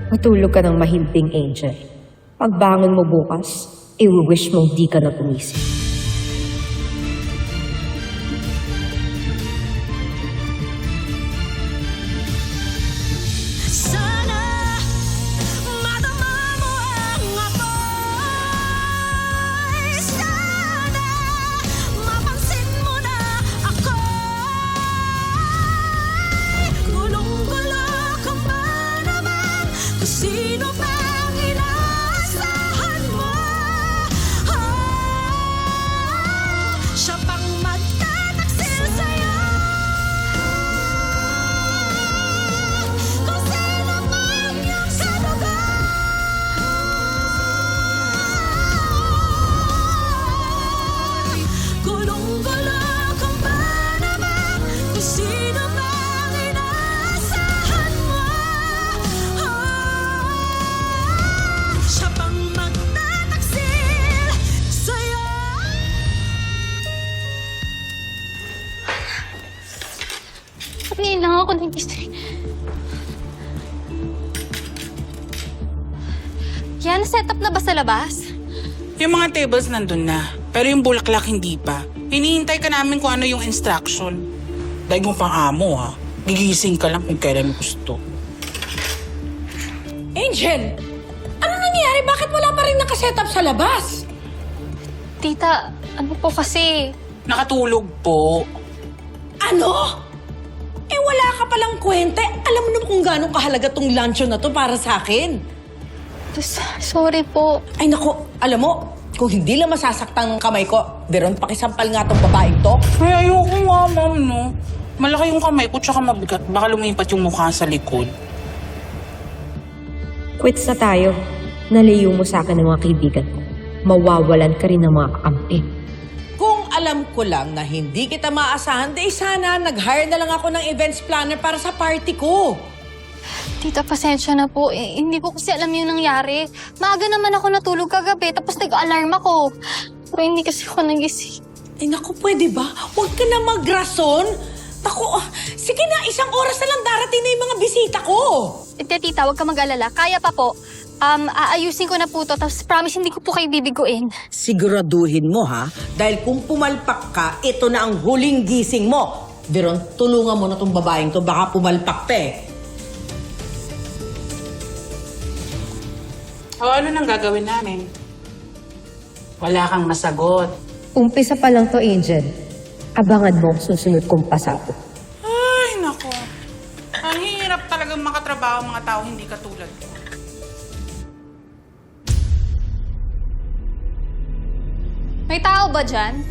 Matulog ka ng mahimbing, Angel. Pagbangon mo bukas, i-wish mong di ka na tumisip. Sana madama mo ang apoy. Sana mapansin mo na ako. Gulong-gulo ka ba naman kung sino bang inaasahan mo? Siya pang magtataksil sa'yo. Kung sino man yung kadugo. Gulong-gulo ka ba naman kung sino bang inaasahan mo? Siya pang magtataksil sa'yo. Sabihin lang ako nagising. Yan, set up na ba sa labas? Yung mga tables nandun na, pero yung bulaklak hindi pa. Hinihintay ka namin kung ano yung instruction. Dahil mo pang amo ha, gigising ka lang kung kailan mo gusto. Angel! Ano nangyari? Bakit wala pa rin nakaset up sa labas? Tita, ano po kasi? Nakatulog po. Ano? Eh wala ka palang kwenta. Alam mo naman kung gano'ng kahalaga tong luncheon na to para sa akin. Sorry po. Ay nako, alam mo, kung hindi lang masasaktan ng kamay ko, Veron, pakisampal nga tong babaeng to. Ay, ayoko nga, ma'am, no? Malaki yung kamay ko, tsaka mabigat. Baka lumipat yung mukha sa likod. Quits na tayo. Nalayo mo sa akin ng mga kaibigan ko. Mawawalan ka rin ng mga kakampi. Kung alam ko lang na hindi kita maasahan, di sana nag-hire na lang ako ng events planner para sa party ko. Tita, pasensya na po. Hindi ko kasi alam yung nangyari. Maaga naman ako natulog kagabi, tapos nag-alarm ako. Pero hindi kasi ako nagising. Ay naku, pwede ba? Huwag ka na magrason. Naku, sige na, 1 oras na lang darating na yung mga bisita ko. Tita, huwag ka mag-alala. Kaya pa po. Aayusin ko na po to, tapos promise hindi ko po kayo bibiguin. Siguraduhin mo ha, dahil kung pumalpak ka, ito na ang huling gising mo. Veron, tulungan mo na tong babaeng to, baka pumalpak pa eh. O, ano nang gagawin namin? Wala kang masagot. Umpisa pa lang to, Angel. Abangan mo ang susunod kong pasabog. Ay, nako. Ang hirap talagang makatrabaho ang mga tao hindi katulad ko. May tao ba dyan?